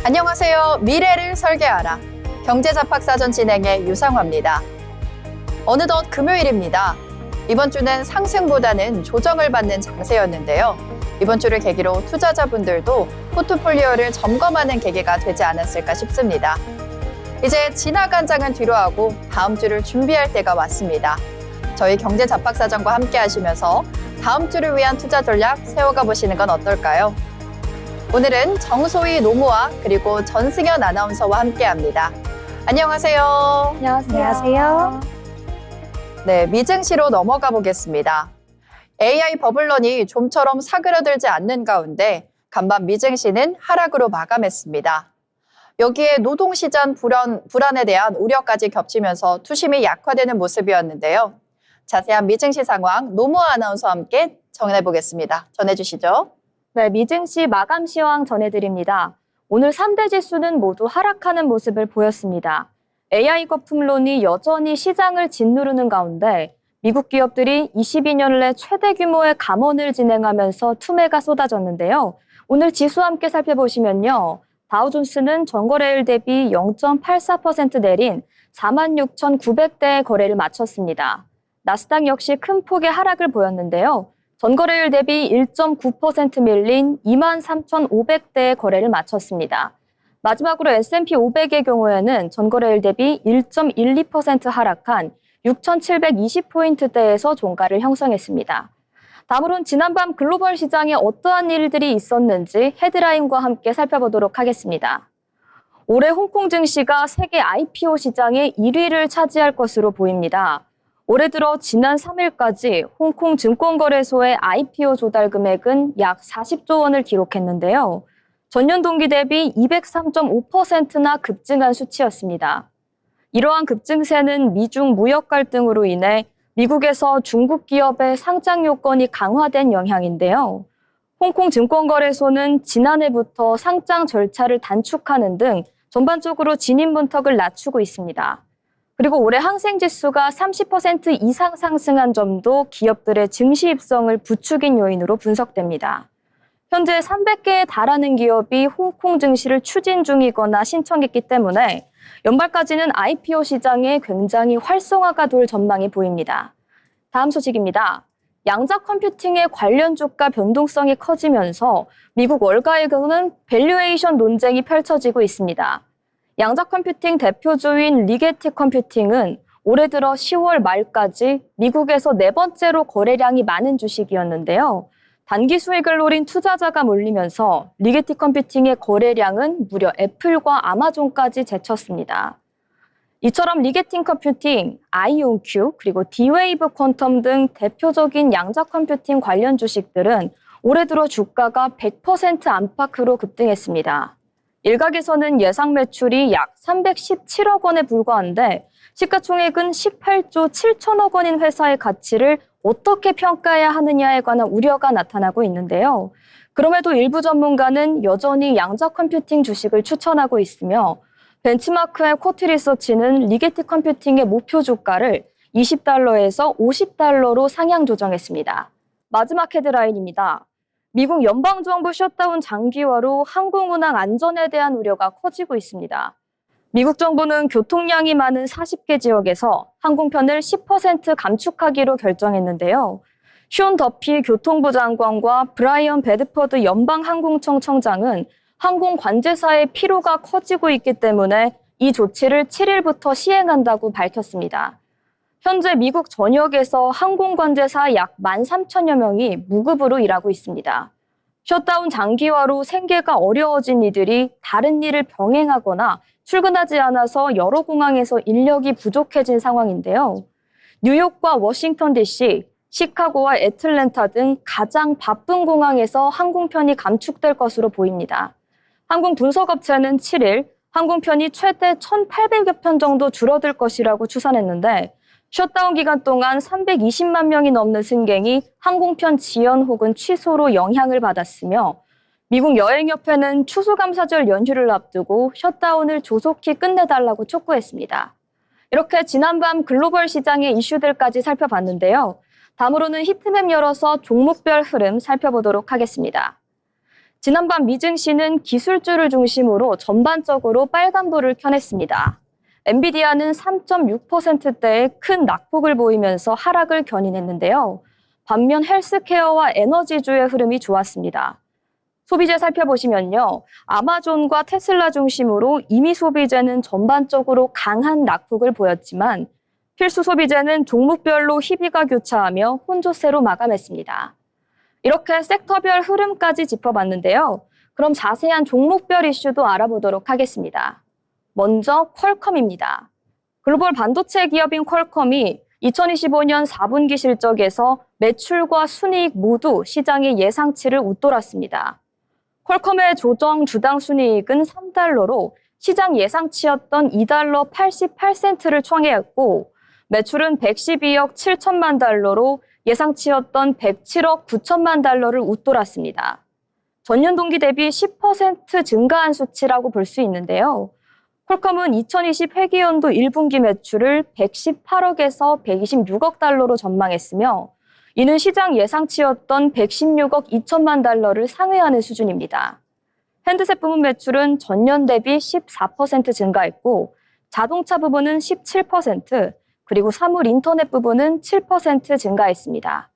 안녕하세요. 미래를 설계하라. 경제잡학사전 진행의 유상화입니다. 어느덧 금요일입니다. 이번 주는 상승보다는 조정을 받는 장세였는데요. 이번 주를 계기로 투자자분들도 포트폴리오를 점검하는 계기가 되지 않았을까 싶습니다. 이제 지나간 장은 뒤로하고 다음 주를 준비할 때가 왔습니다. 저희 경제잡학사전과 함께 하시면서 다음 주를 위한 투자 전략 세워가 보시는 건 어떨까요? 오늘은 정소희 노무와 그리고 전승현 아나운서와 함께합니다. 안녕하세요. 안녕하세요. 네, 미증시로 넘어가 보겠습니다. AI 버블런이 좀처럼 사그러들지 않는 가운데 간밤 미증시는 하락으로 마감했습니다. 여기에 노동시장 불안에 대한 우려까지 겹치면서 투심이 약화되는 모습이었는데요. 자세한 미증시 상황 노무 아나운서와 함께 정해보겠습니다. 전해주시죠. 네, 미증시 마감 시황 전해드립니다. 오늘 3대 지수는 모두 하락하는 모습을 보였습니다. AI 거품론이 여전히 시장을 짓누르는 가운데 미국 기업들이 22년 내 최대 규모의 감원을 진행하면서 투매가 쏟아졌는데요. 오늘 지수와 함께 살펴보시면요. 다우존스는 전거래일 대비 0.84% 내린 46,900대의 거래를 마쳤습니다. 나스닥 역시 큰 폭의 하락을 보였는데요. 전거래일 대비 1.9% 밀린 23,500대의 거래를 마쳤습니다. 마지막으로 S&P 500의 경우에는 전거래일 대비 1.12% 하락한 6,720포인트대에서 종가를 형성했습니다. 다음으론 지난밤 글로벌 시장에 어떠한 일들이 있었는지 헤드라인과 함께 살펴보도록 하겠습니다. 올해 홍콩 증시가 세계 IPO 시장의 1위를 차지할 것으로 보입니다. 올해 들어 지난 3일까지 홍콩 증권거래소의 IPO 조달 금액은 약 40조 원을 기록했는데요. 전년 동기 대비 203.5%나 급증한 수치였습니다. 이러한 급증세는 미중 무역 갈등으로 인해 미국에서 중국 기업의 상장 요건이 강화된 영향인데요. 홍콩 증권거래소는 지난해부터 상장 절차를 단축하는 등 전반적으로 진입 문턱을 낮추고 있습니다. 그리고 올해 항생지수가 30% 이상 상승한 점도 기업들의 증시 입성을 부추긴 요인으로 분석됩니다. 현재 300개에 달하는 기업이 홍콩 증시를 추진 중이거나 신청했기 때문에 연말까지는 IPO 시장에 굉장히 활성화가 돌 전망이 보입니다. 다음 소식입니다. 양자 컴퓨팅의 관련 주가 변동성이 커지면서 미국 월가에서는 밸류에이션 논쟁이 펼쳐지고 있습니다. 양자 컴퓨팅 대표주인 리게티 컴퓨팅은 올해 들어 10월 말까지 미국에서 네 번째로 거래량이 많은 주식이었는데요. 단기 수익을 노린 투자자가 몰리면서 리게티 컴퓨팅의 거래량은 무려 애플과 아마존까지 제쳤습니다. 이처럼 리게팅 컴퓨팅, 아이온큐, 그리고 D-Wave 퀀텀 등 대표적인 양자 컴퓨팅 관련 주식들은 올해 들어 주가가 100% 안팎으로 급등했습니다. 일각에서는 예상 매출이 약 317억 원에 불과한데 시가총액은 18조 7천억 원인 회사의 가치를 어떻게 평가해야 하느냐에 관한 우려가 나타나고 있는데요. 그럼에도 일부 전문가는 여전히 양자 컴퓨팅 주식을 추천하고 있으며 벤치마크의 쿼트리서치는 리게티 컴퓨팅의 목표 주가를 20달러에서 50달러로 상향 조정했습니다. 마지막 헤드라인입니다. 미국 연방정부 셧다운 장기화로 항공운항 안전에 대한 우려가 커지고 있습니다. 미국 정부는 교통량이 많은 40개 지역에서 항공편을 10% 감축하기로 결정했는데요. 숀 더피 교통부 장관과 브라이언 베드퍼드 연방항공청 청장은 항공관제사의 피로가 커지고 있기 때문에 이 조치를 7일부터 시행한다고 밝혔습니다. 현재 미국 전역에서 항공관제사 약 13,000여 명이 무급으로 일하고 있습니다. 셧다운 장기화로 생계가 어려워진 이들이 다른 일을 병행하거나 출근하지 않아서 여러 공항에서 인력이 부족해진 상황인데요. 뉴욕과 워싱턴 DC, 시카고와 애틀랜타 등 가장 바쁜 공항에서 항공편이 감축될 것으로 보입니다. 항공 분석업체는 7일 항공편이 최대 1,800여 편 정도 줄어들 것이라고 추산했는데 셧다운 기간 동안 320만 명이 넘는 승객이 항공편 지연 혹은 취소로 영향을 받았으며 미국 여행협회는 추수감사절 연휴를 앞두고 셧다운을 조속히 끝내달라고 촉구했습니다. 이렇게 지난밤 글로벌 시장의 이슈들까지 살펴봤는데요. 다음으로는 히트맵 열어서 종목별 흐름 살펴보도록 하겠습니다. 지난밤 미증시는 기술주를 중심으로 전반적으로 빨간불을 켜냈습니다. 엔비디아는 3.6%대의 큰 낙폭을 보이면서 하락을 견인했는데요. 반면 헬스케어와 에너지주의 흐름이 좋았습니다. 소비재 살펴보시면요. 아마존과 테슬라 중심으로 임의 소비재는 전반적으로 강한 낙폭을 보였지만 필수 소비재는 종목별로 희비가 교차하며 혼조세로 마감했습니다. 이렇게 섹터별 흐름까지 짚어봤는데요. 그럼 자세한 종목별 이슈도 알아보도록 하겠습니다. 먼저 퀄컴입니다. 글로벌 반도체 기업인 퀄컴이 2025년 4분기 실적에서 매출과 순이익 모두 시장의 예상치를 웃돌았습니다. 퀄컴의 조정 주당 순이익은 3달러로 시장 예상치였던 2달러 88센트를创회했고 매출은 112억 7천만 달러로 예상치였던 107억 9천만 달러를 웃돌았습니다. 전년 동기 대비 10% 증가한 수치라고 볼 수 있는데요. 퀄컴은 2020 회계연도 1분기 매출을 118억에서 126억 달러로 전망했으며 이는 시장 예상치였던 116억 2천만 달러를 상회하는 수준입니다. 핸드셋 부문 매출은 전년 대비 14% 증가했고 자동차 부분은 17%, 그리고 사물 인터넷 부분은 7% 증가했습니다.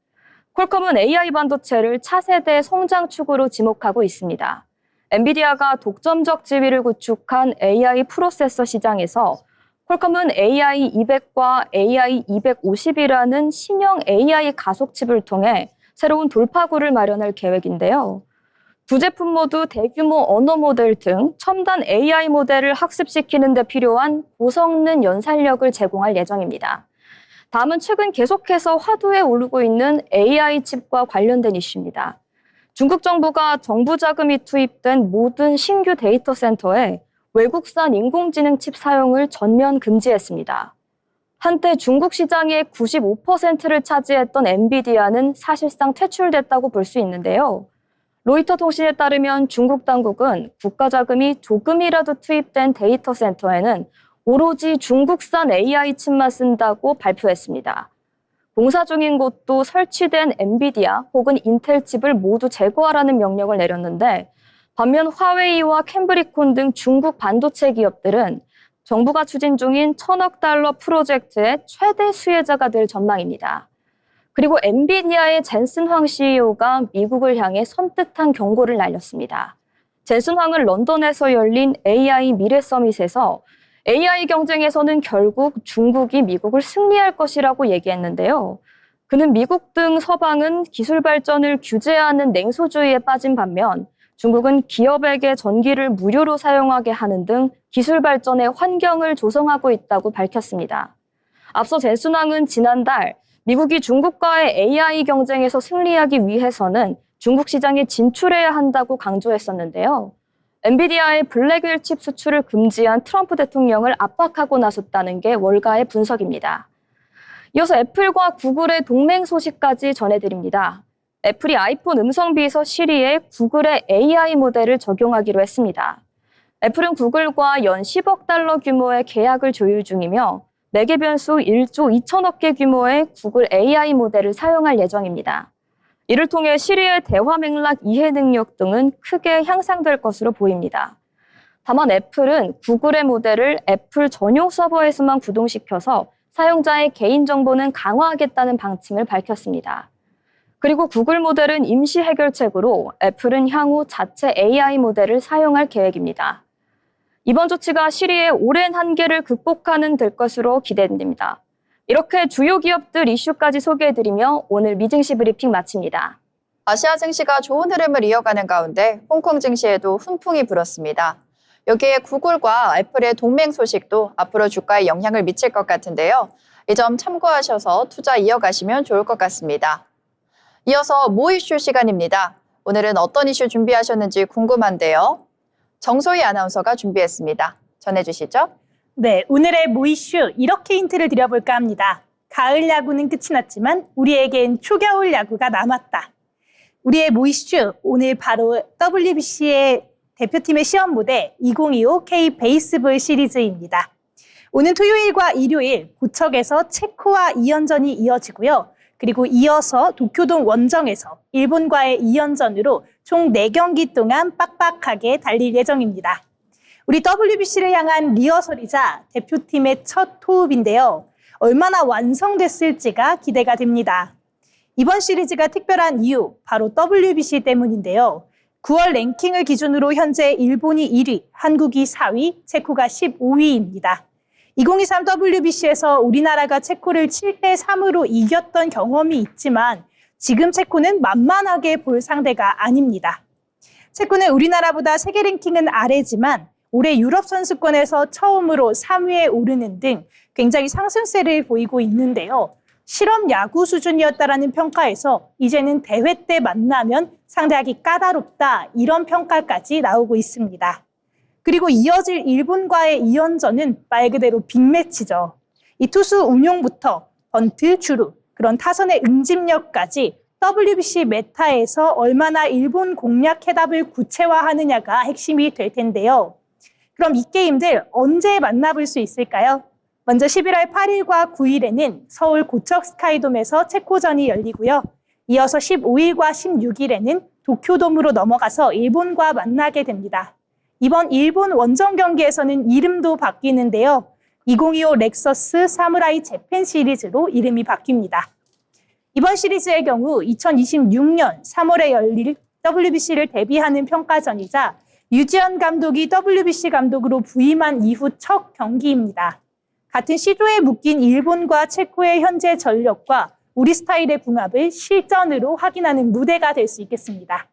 퀄컴은 AI 반도체를 차세대 성장축으로 지목하고 있습니다. 엔비디아가 독점적 지위를 구축한 AI 프로세서 시장에서 퀄컴은 AI200과 AI250이라는 신형 AI 가속칩을 통해 새로운 돌파구를 마련할 계획인데요. 두 제품 모두 대규모 언어 모델 등 첨단 AI 모델을 학습시키는 데 필요한 고성능 연산력을 제공할 예정입니다. 다음은 최근 계속해서 화두에 오르고 있는 AI 칩과 관련된 이슈입니다. 중국 정부가 정부 자금이 투입된 모든 신규 데이터 센터에 외국산 인공지능 칩 사용을 전면 금지했습니다. 한때 중국 시장의 95%를 차지했던 엔비디아는 사실상 퇴출됐다고 볼 수 있는데요. 로이터 통신에 따르면 중국 당국은 국가 자금이 조금이라도 투입된 데이터 센터에는 오로지 중국산 AI 칩만 쓴다고 발표했습니다. 공사 중인 곳도 설치된 엔비디아 혹은 인텔 칩을 모두 제거하라는 명령을 내렸는데 반면 화웨이와 캠브리콘 등 중국 반도체 기업들은 정부가 추진 중인 1,000억 달러 프로젝트의 최대 수혜자가 될 전망입니다. 그리고 엔비디아의 젠슨 황 CEO가 미국을 향해 선뜻한 경고를 날렸습니다. 젠슨 황은 런던에서 열린 AI 미래 서밋에서 AI 경쟁에서는 결국 중국이 미국을 승리할 것이라고 얘기했는데요. 그는 미국 등 서방은 기술 발전을 규제하는 냉소주의에 빠진 반면 중국은 기업에게 전기를 무료로 사용하게 하는 등 기술 발전의 환경을 조성하고 있다고 밝혔습니다. 앞서 젠슨 황은 지난달 미국이 중국과의 AI 경쟁에서 승리하기 위해서는 중국 시장에 진출해야 한다고 강조했었는데요. 엔비디아의 블랙윌 칩 수출을 금지한 트럼프 대통령을 압박하고 나섰다는 게 월가의 분석입니다. 이어서 애플과 구글의 동맹 소식까지 전해드립니다. 애플이 아이폰 음성 비서 시리에 구글의 AI 모델을 적용하기로 했습니다. 애플은 구글과 연 10억 달러 규모의 계약을 조율 중이며 매개 변수 1조 2천억 개 규모의 구글 AI 모델을 사용할 예정입니다. 이를 통해 시리의 대화 맥락 이해 능력 등은 크게 향상될 것으로 보입니다. 다만 애플은 구글의 모델을 애플 전용 서버에서만 구동시켜서 사용자의 개인정보는 강화하겠다는 방침을 밝혔습니다. 그리고 구글 모델은 임시 해결책으로 애플은 향후 자체 AI 모델을 사용할 계획입니다. 이번 조치가 시리의 오랜 한계를 극복하는 될 것으로 기대됩니다. 이렇게 주요 기업들 이슈까지 소개해드리며 오늘 미증시 브리핑 마칩니다. 아시아 증시가 좋은 흐름을 이어가는 가운데 홍콩 증시에도 훈풍이 불었습니다. 여기에 구글과 애플의 동맹 소식도 앞으로 주가에 영향을 미칠 것 같은데요. 이 점 참고하셔서 투자 이어가시면 좋을 것 같습니다. 이어서 모 이슈 시간입니다. 오늘은 어떤 이슈 준비하셨는지 궁금한데요. 정소희 아나운서가 준비했습니다. 전해주시죠. 네, 오늘의 모 이슈 이렇게 힌트를 드려볼까 합니다. 가을 야구는 끝이 났지만 우리에겐 초겨울 야구가 남았다. 우리의 모 이슈 오늘 바로 WBC의 대표팀의 시험 무대 2025 K 베이스볼 시리즈입니다. 오는 토요일과 일요일 고척에서 체코와 2연전이 이어지고요. 그리고 이어서 도쿄돔 원정에서 일본과의 2연전으로 총 4경기 동안 빡빡하게 달릴 예정입니다. 우리 WBC를 향한 리허설이자 대표팀의 첫 호흡인데요. 얼마나 완성됐을지가 기대가 됩니다. 이번 시리즈가 특별한 이유, 바로 WBC 때문인데요. 9월 랭킹을 기준으로 현재 일본이 1위, 한국이 4위, 체코가 15위입니다. 2023 WBC에서 우리나라가 체코를 7대3으로 이겼던 경험이 있지만 지금 체코는 만만하게 볼 상대가 아닙니다. 체코는 우리나라보다 세계 랭킹은 아래지만 올해 유럽 선수권에서 처음으로 3위에 오르는 등 굉장히 상승세를 보이고 있는데요. 실험 야구 수준이었다라는 평가에서 이제는 대회 때 만나면 상대하기 까다롭다, 이런 평가까지 나오고 있습니다. 그리고 이어질 일본과의 2연전은 말 그대로 빅매치죠. 이 투수 운용부터 번트, 주루, 그런 타선의 응집력까지 WBC 메타에서 얼마나 일본 공략 해답을 구체화하느냐가 핵심이 될 텐데요. 그럼 이 게임들 언제 만나볼 수 있을까요? 먼저 11월 8일과 9일에는 서울 고척 스카이돔에서 체코전이 열리고요. 이어서 15일과 16일에는 도쿄돔으로 넘어가서 일본과 만나게 됩니다. 이번 일본 원정 경기에서는 이름도 바뀌는데요. 2025 렉서스 사무라이 재팬 시리즈로 이름이 바뀝니다. 이번 시리즈의 경우 2026년 3월에 열릴 WBC를 대비하는 평가전이자 유지현 감독이 WBC 감독으로 부임한 이후 첫 경기입니다. 같은 시조에 묶인 일본과 체코의 현재 전력과 우리 스타일의 궁합을 실전으로 확인하는 무대가 될 수 있겠습니다.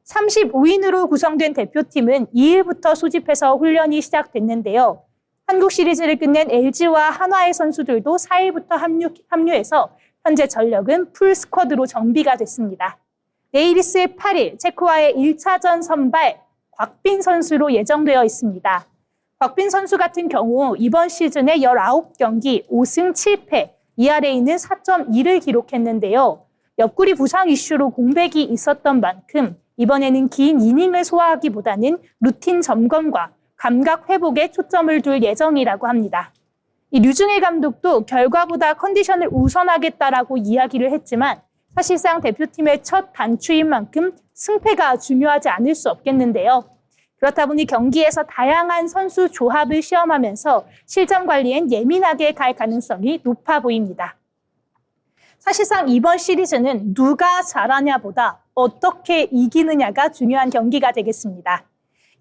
35인으로 구성된 대표팀은 2일부터 소집해서 훈련이 시작됐는데요. 한국 시리즈를 끝낸 LG와 한화의 선수들도 4일부터 합류해서 현재 전력은 풀 스쿼드로 정비가 됐습니다. 내일 있을 8일 체코와의 1차전 선발 곽빈 선수로 예정되어 있습니다. 곽빈 선수 같은 경우 이번 시즌에 19경기 5승 7패, ERA는 4.2를 기록했는데요. 옆구리 부상 이슈로 공백이 있었던 만큼 이번에는 긴 이닝을 소화하기보다는 루틴 점검과 감각 회복에 초점을 둘 예정이라고 합니다. 이 류중일 감독도 결과보다 컨디션을 우선하겠다라고 이야기를 했지만 사실상 대표팀의 첫 단추인 만큼 승패가 중요하지 않을 수 없겠는데요. 그렇다 보니 경기에서 다양한 선수 조합을 시험하면서 실전 관리엔 예민하게 갈 가능성이 높아 보입니다. 사실상 이번 시리즈는 누가 잘하냐보다 어떻게 이기느냐가 중요한 경기가 되겠습니다.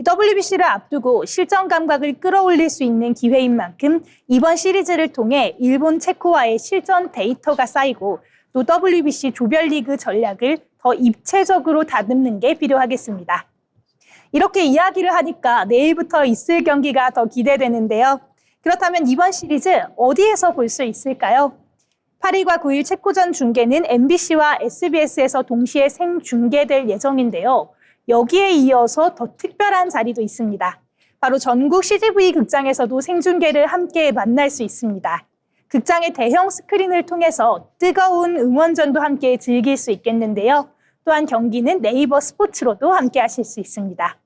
WBC를 앞두고 실전 감각을 끌어올릴 수 있는 기회인 만큼 이번 시리즈를 통해 일본, 체코와의 실전 데이터가 쌓이고 또 WBC 조별리그 전략을 더 입체적으로 다듬는 게 필요하겠습니다. 이렇게 이야기를 하니까 내일부터 있을 경기가 더 기대되는데요. 그렇다면 이번 시리즈 어디에서 볼 수 있을까요? 8일과 9일 체코전 중계는 MBC와 SBS에서 동시에 생중계될 예정인데요. 여기에 이어서 더 특별한 자리도 있습니다. 바로 전국 CGV 극장에서도 생중계를 함께 만날 수 있습니다. 극장의 대형 스크린을 통해서 뜨거운 응원전도 함께 즐길 수 있겠는데요. 또한 경기는 네이버 스포츠로도 함께 하실 수 있습니다.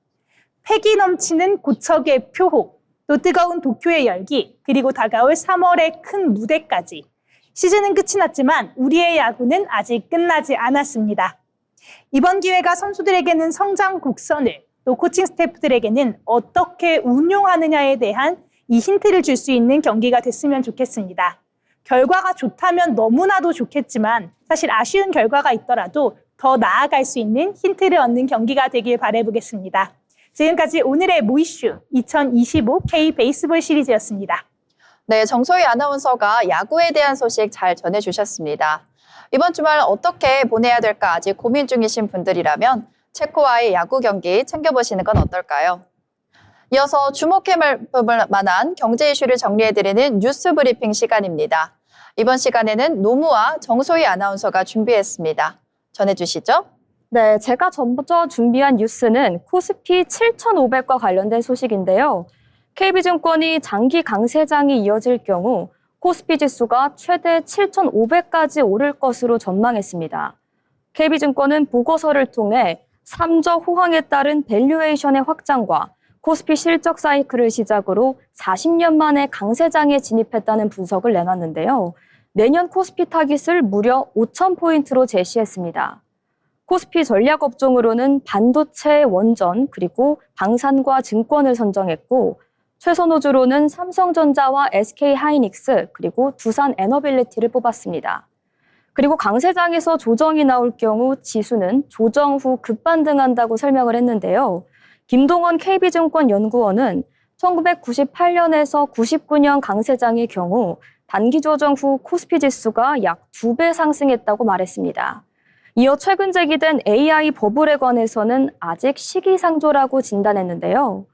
패기 넘치는 고척의 표호, 또 뜨거운 도쿄의 열기, 그리고 다가올 3월의 큰 무대까지. 시즌은 끝이 났지만 우리의 야구는 아직 끝나지 않았습니다. 이번 기회가 선수들에게는 성장 곡선을, 또 코칭 스태프들에게는 어떻게 운용하느냐에 대한 이 힌트를 줄 수 있는 경기가 됐으면 좋겠습니다. 결과가 좋다면 너무나도 좋겠지만 사실 아쉬운 결과가 있더라도 더 나아갈 수 있는 힌트를 얻는 경기가 되길 바라보겠습니다. 지금까지 오늘의 모이슈 2025 K 베이스볼 시리즈였습니다. 네, 정소희 아나운서가 야구에 대한 소식 잘 전해주셨습니다. 이번 주말 어떻게 보내야 될까 아직 고민 중이신 분들이라면 체코와의 야구 경기 챙겨보시는 건 어떨까요? 이어서 주목해볼 만한 경제 이슈를 정리해드리는 뉴스 브리핑 시간입니다. 이번 시간에는 노무와 정소희 아나운서가 준비했습니다. 전해주시죠. 네, 제가 먼저 준비한 뉴스는 코스피 7,500과 관련된 소식인데요. KB증권이 장기 강세장이 이어질 경우 코스피 지수가 최대 7,500까지 오를 것으로 전망했습니다. KB증권은 보고서를 통해 삼적 호황에 따른 밸류에이션의 확장과 코스피 실적 사이클을 시작으로 40년 만에 강세장에 진입했다는 분석을 내놨는데요. 내년 코스피 타깃을 무려 5,000포인트로 제시했습니다. 코스피 전략업종으로는 반도체, 원전, 그리고 방산과 증권을 선정했고 최선호주로는 삼성전자와 SK하이닉스, 그리고 두산에너빌리티를 뽑았습니다. 그리고 강세장에서 조정이 나올 경우 지수는 조정 후 급반등한다고 설명을 했는데요. 김동원 KB증권 연구원은 1998년에서 99년 강세장의 경우 단기 조정 후 코스피 지수가 약 2배 상승했다고 말했습니다. 이어 최근 제기된 AI 버블에 관해서는 아직 시기상조라고 진단했는데요.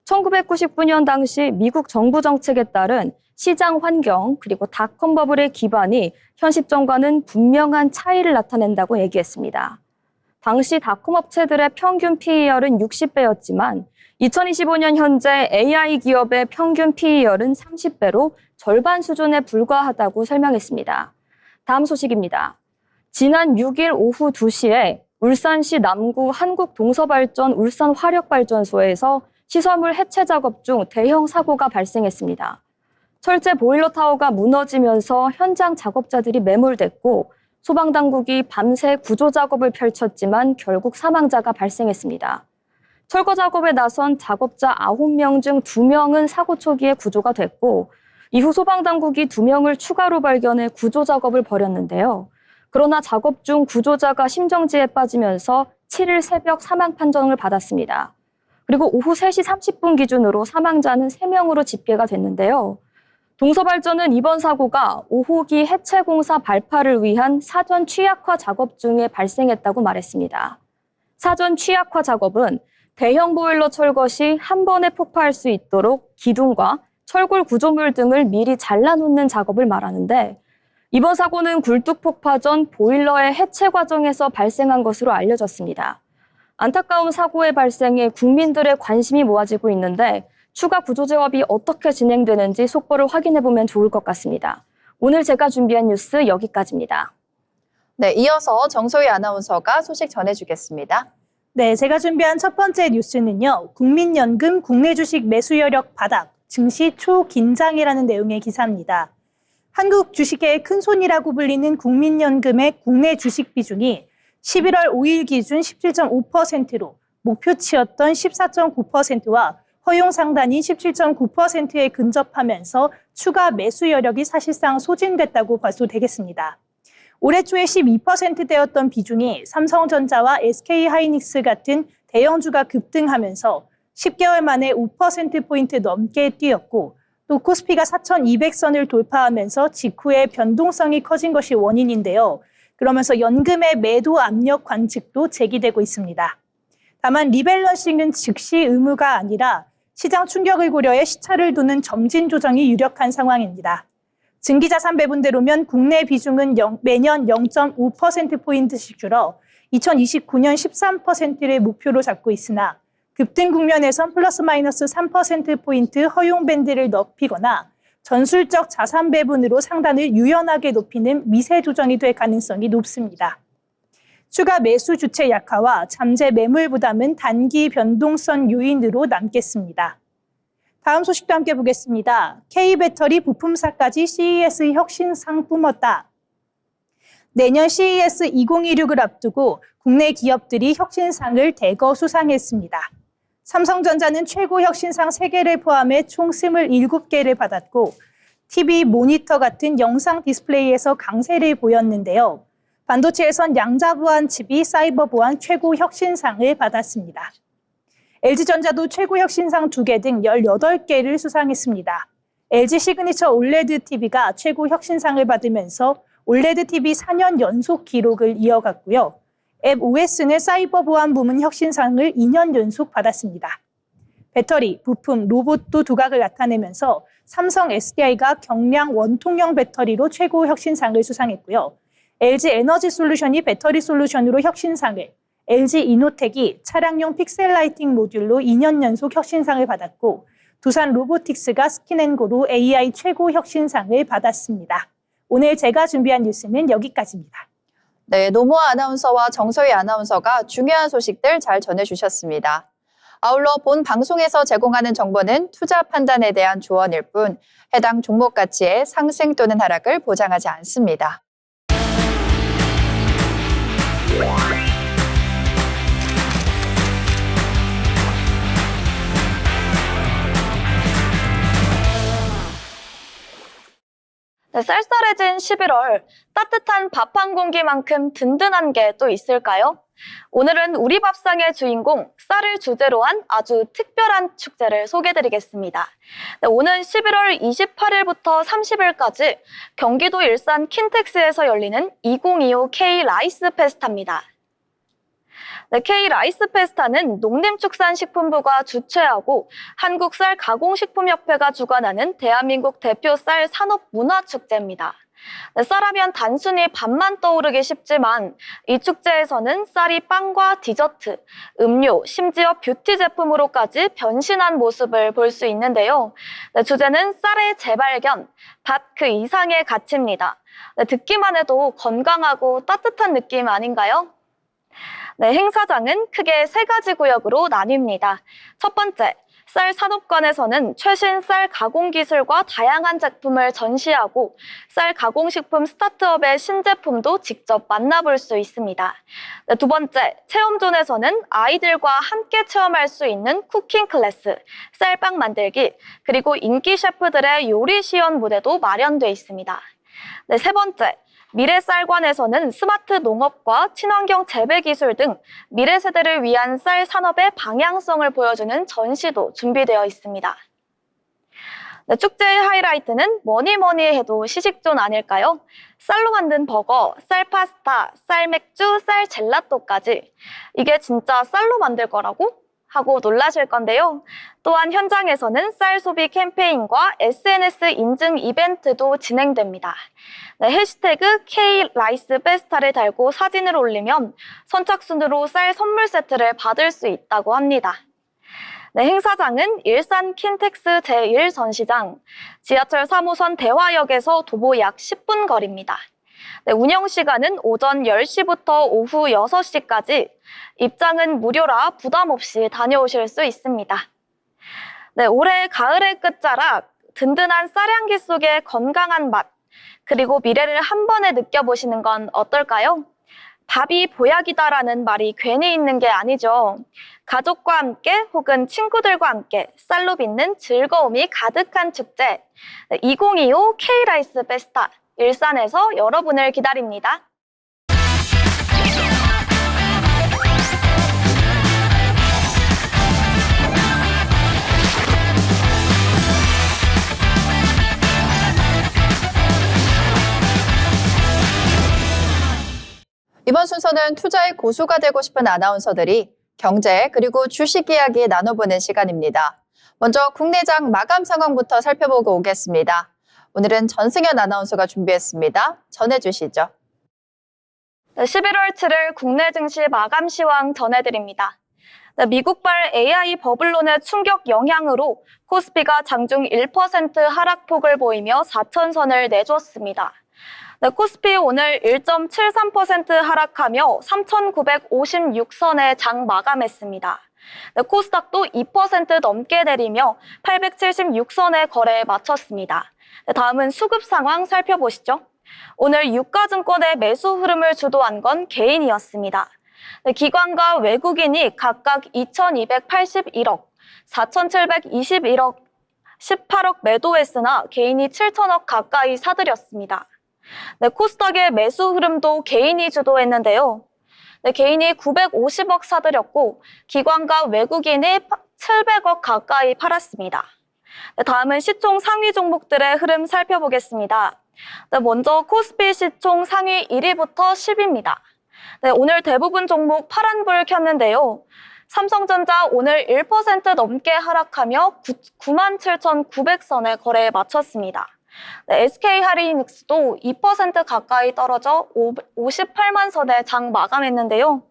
1999년 당시 미국 정부 정책에 따른 시장 환경 그리고 닷컴 버블의 기반이 현 시점과는 분명한 차이를 나타낸다고 얘기했습니다. 당시 닷컴 업체들의 평균 PER은 60배였지만 2025년 현재 AI 기업의 평균 PER은 30배로 절반 수준에 불과하다고 설명했습니다. 다음 소식입니다. 지난 6일 오후 2시에 울산시 남구 한국동서발전 울산화력발전소에서 시설물 해체 작업 중 대형 사고가 발생했습니다. 철제 보일러 타워가 무너지면서 현장 작업자들이 매몰됐고 소방당국이 밤새 구조 작업을 펼쳤지만 결국 사망자가 발생했습니다. 철거 작업에 나선 작업자 9명 중 2명은 사고 초기에 구조가 됐고 이후 소방당국이 2명을 추가로 발견해 구조 작업을 벌였는데요. 그러나 작업 중 구조자가 심정지에 빠지면서 7일 새벽 사망 판정을 받았습니다. 그리고 오후 3시 30분 기준으로 사망자는 3명으로 집계가 됐는데요. 동서발전은 이번 사고가 5호기 해체 공사 발파를 위한 사전 취약화 작업 중에 발생했다고 말했습니다. 사전 취약화 작업은 대형 보일러 철거 시 한 번에 폭파할 수 있도록 기둥과 철골 구조물 등을 미리 잘라놓는 작업을 말하는데 이번 사고는 굴뚝 폭파 전 보일러의 해체 과정에서 발생한 것으로 알려졌습니다. 안타까운 사고의 발생에 국민들의 관심이 모아지고 있는데 추가 구조 작업이 어떻게 진행되는지 속보를 확인해보면 좋을 것 같습니다. 오늘 제가 준비한 뉴스 여기까지입니다. 네, 이어서 정소희 아나운서가 소식 전해주겠습니다. 네, 제가 준비한 첫 번째 뉴스는요. 국민연금 국내 주식 매수 여력 바닥, 증시 초긴장이라는 내용의 기사입니다. 한국 주식의 큰손이라고 불리는 국민연금의 국내 주식 비중이 11월 5일 기준 17.5%로 목표치였던 14.9%와 허용 상단인 17.9%에 근접하면서 추가 매수 여력이 사실상 소진됐다고 봐도 되겠습니다. 올해 초에 12%대였던 비중이 삼성전자와 SK하이닉스 같은 대형주가 급등하면서 10개월 만에 5%포인트 넘게 뛰었고 또 코스피가 4,200선을 돌파하면서 직후에 변동성이 커진 것이 원인인데요. 그러면서 연금의 매도 압력 관측도 제기되고 있습니다. 다만 리밸런싱은 즉시 의무가 아니라 시장 충격을 고려해 시차를 두는 점진 조정이 유력한 상황입니다. 증기자산 배분대로면 국내 비중은 매년 0.5%포인트씩 줄어 2029년 13%를 목표로 잡고 있으나 급등 국면에선 플러스 마이너스 3%포인트 허용 밴드를 넓히거나 전술적 자산 배분으로 상단을 유연하게 높이는 미세 조정이 될 가능성이 높습니다. 추가 매수 주체 약화와 잠재 매물 부담은 단기 변동성 요인으로 남겠습니다. 다음 소식도 함께 보겠습니다. K배터리 부품사까지 CES 혁신상 뿜었다. 내년 CES 2026을 앞두고 국내 기업들이 혁신상을 대거 수상했습니다. 삼성전자는 최고 혁신상 3개를 포함해 총 27개를 받았고 TV, 모니터 같은 영상 디스플레이에서 강세를 보였는데요. 반도체에선 양자 보안 칩이 사이버 보안 최고 혁신상을 받았습니다. LG전자도 최고 혁신상 2개 등 18개를 수상했습니다. LG 시그니처 올레드 TV가 최고 혁신상을 받으면서 올레드 TV 4년 연속 기록을 이어갔고요. 앱 OS는 사이버 보안 부문 혁신상을 2년 연속 받았습니다. 배터리, 부품, 로봇도 두각을 나타내면서 삼성 SDI가 경량 원통형 배터리로 최고 혁신상을 수상했고요. LG 에너지 솔루션이 배터리 솔루션으로 혁신상을, LG 이노텍이 차량용 픽셀 라이팅 모듈로 2년 연속 혁신상을 받았고 두산 로보틱스가 스킨앤고로 AI 최고 혁신상을 받았습니다. 오늘 제가 준비한 뉴스는 여기까지입니다. 네, 노모아 아나운서와 정소희 아나운서가 중요한 소식들 잘 전해주셨습니다. 아울러 본 방송에서 제공하는 정보는 투자 판단에 대한 조언일 뿐 해당 종목 가치의 상승 또는 하락을 보장하지 않습니다. 쌀쌀해진 11월, 따뜻한 밥 한 공기만큼 든든한 게 또 있을까요? 오늘은 우리 밥상의 주인공, 쌀을 주제로 한 아주 특별한 축제를 소개해드리겠습니다. 오는 11월 28일부터 30일까지 경기도 일산 킨텍스에서 열리는 2025 K-라이스 페스타입니다. K-라이스 페스타는 농림축산식품부가 주최하고 한국쌀가공식품협회가 주관하는 대한민국 대표 쌀 산업문화축제입니다. 쌀하면 단순히 밥만 떠오르기 쉽지만 이 축제에서는 쌀이 빵과 디저트, 음료, 심지어 뷰티 제품으로까지 변신한 모습을 볼 수 있는데요. 주제는 쌀의 재발견, 밥 그 이상의 가치입니다. 듣기만 해도 건강하고 따뜻한 느낌 아닌가요? 행사장은 크게 3가지 구역으로 나뉩니다. 첫 번째, 쌀 산업관에서는 최신 쌀 가공 기술과 다양한 제품을 전시하고 쌀 가공식품 스타트업의 신제품도 직접 만나볼 수 있습니다. 두 번째, 체험존에서는 아이들과 함께 체험할 수 있는 쿠킹 클래스, 쌀빵 만들기, 그리고 인기 셰프들의 요리 시연 무대도 마련돼 있습니다. 세 번째, 미래쌀관에서는 스마트 농업과 친환경 재배 기술 등 미래 세대를 위한 쌀 산업의 방향성을 보여주는 전시도 준비되어 있습니다. 축제의 하이라이트는 뭐니 해도 시식존 아닐까요? 쌀로 만든 버거, 쌀 파스타, 쌀 맥주, 쌀 젤라또까지. 이게 진짜 쌀로 만들 거라고? 하고 놀라실 건데요. 또한 현장에서는 쌀 소비 캠페인과 SNS 인증 이벤트도 진행됩니다. 해시태그 K-라이스 페스타를 달고 사진을 올리면 선착순으로 쌀 선물 세트를 받을 수 있다고 합니다. 행사장은 일산 킨텍스 제1전시장, 지하철 3호선 대화역에서 도보 약 10분 거리입니다. 운영 시간은 오전 10시부터 오후 6시까지, 입장은 무료라 부담 없이 다녀오실 수 있습니다. 올해 가을의 끝자락, 든든한 쌀향기 속의 건강한 맛, 그리고 미래를 한 번에 느껴보시는 건 어떨까요? 밥이 보약이다라는 말이 괜히 있는 게 아니죠. 가족과 함께 혹은 친구들과 함께 쌀로 빚는 즐거움이 가득한 축제, 2025 K-라이스 페스타, 일산에서 여러분을 기다립니다. 이번 순서는 투자의 고수가 되고 싶은 아나운서들이 경제 그리고 주식 이야기 나눠보는 시간입니다. 먼저 국내장 마감 상황부터 살펴보고 오겠습니다. 오늘은 전승현 아나운서가 준비했습니다. 전해주시죠. 11월 7일 국내 증시 마감 시황 전해드립니다. 미국발 AI 버블론의 충격 영향으로 코스피가 장중 1% 하락폭을 보이며 4천선을 내줬습니다. 코스피 오늘 1.73% 하락하며 3,956선에 장 마감했습니다. 코스닥도 2% 넘게 내리며 876선의 거래에 마쳤습니다. 다음은 수급 상황 살펴보시죠. 오늘 유가증권의 매수 흐름을 주도한 건 개인이었습니다. 기관과 외국인이 각각 2,281억, 4,721억, 18억 매도했으나 개인이 7천억 가까이 사들였습니다. 코스닥의 매수 흐름도 개인이 주도했는데요. 개인이 950억 사들였고 기관과 외국인이 700억 가까이 팔았습니다. 다음은 시총 상위 종목들의 흐름 살펴보겠습니다. 먼저 코스피 시총 상위 1위부터 10위입니다. 오늘 대부분 종목 파란불 켰는데요. 삼성전자 오늘 1% 넘게 하락하며 97,900선의 거래에 마쳤습니다. SK하이닉스도 2% 가까이 떨어져 58만 선에 장 마감했는데요.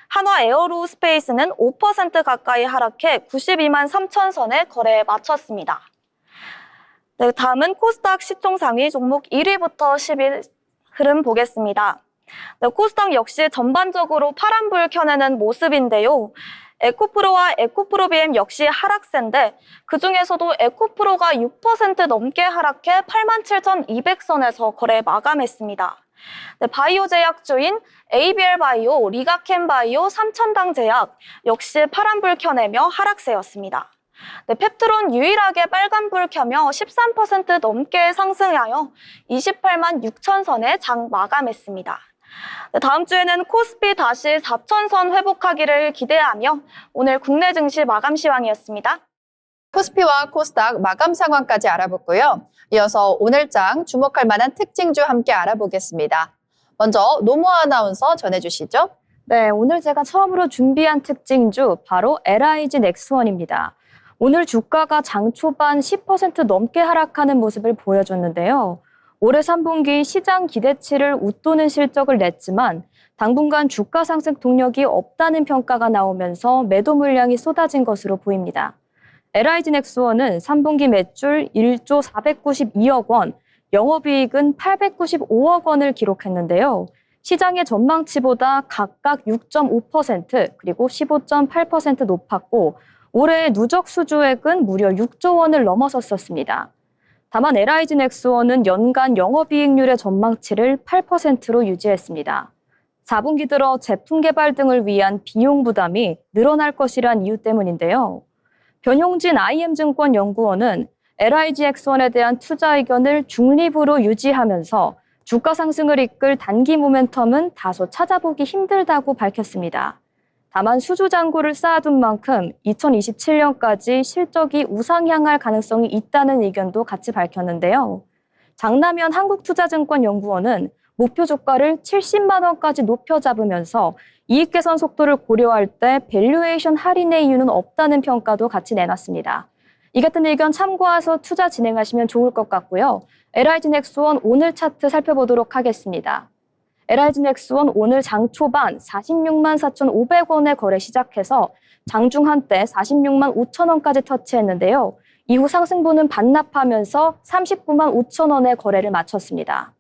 한화 에어로스페이스는 5% 가까이 하락해 92만 3천 선에 거래에 마쳤습니다. 다음은 코스닥 시총 상위 종목 1위부터 10위 흐름 보겠습니다. 코스닥 역시 전반적으로 파란불 켜내는 모습인데요. 에코프로와 에코프로비엠 역시 하락세인데 그중에서도 에코프로가 6% 넘게 하락해 87,200선에서 거래 마감했습니다. 바이오 제약주인 ABL바이오, 리가켄바이오, 삼천당제약 역시 파란불 켜내며 하락세였습니다. 네, 펩트론 유일하게 빨간불 켜며 13% 넘게 상승하여 28만 6천 선에 장 마감했습니다. 네, 다음 주에는 코스피 다시 4,000선 회복하기를 기대하며 오늘 국내 증시 마감 시황이었습니다. 코스피와 코스닥 마감 상황까지 알아봤고요. 이어서 오늘장 주목할 만한 특징주 함께 알아보겠습니다. 먼저 노무아 아나운서 전해주시죠. 네, 오늘 제가 처음으로 준비한 특징주 바로 LIG 넥스원입니다. 오늘 주가가 장 초반 10% 넘게 하락하는 모습을 보여줬는데요. 올해 3분기 시장 기대치를 웃도는 실적을 냈지만 당분간 주가 상승 동력이 없다는 평가가 나오면서 매도 물량이 쏟아진 것으로 보입니다. LIG 넥스원은 3분기 매출 1조 492억 원, 영업이익은 895억 원을 기록했는데요. 시장의 전망치보다 각각 6.5% 그리고 15.8% 높았고 올해 누적 수주액은 무려 6조 원을 넘어섰었습니다. 다만 LIG 넥스원은 연간 영업이익률의 전망치를 8%로 유지했습니다. 4분기 들어 제품 개발 등을 위한 비용 부담이 늘어날 것이란 이유 때문인데요. 변용진 IM증권 연구원은 LIG 넥스원에 대한 투자 의견을 중립으로 유지하면서 주가 상승을 이끌 단기 모멘텀은 다소 찾아보기 힘들다고 밝혔습니다. 다만 수주 잔고를 쌓아둔 만큼 2027년까지 실적이 우상향할 가능성이 있다는 의견도 같이 밝혔는데요. 장남현 한국투자증권 연구원은 목표 주가를 70만 원까지 높여 잡으면서 이익 개선 속도를 고려할 때 밸류에이션 할인의 이유는 없다는 평가도 같이 내놨습니다. 이 같은 의견 참고해서 투자 진행하시면 좋을 것 같고요. LIG 넥스원 오늘 차트 살펴보도록 하겠습니다. LIG 넥스원 오늘 장 초반 46만 4,500원에 거래 시작해서 장중 한때 46만 5천 원까지 터치했는데요. 이후 상승분은 반납하면서 39만 5천 원에 거래를 마쳤습니다.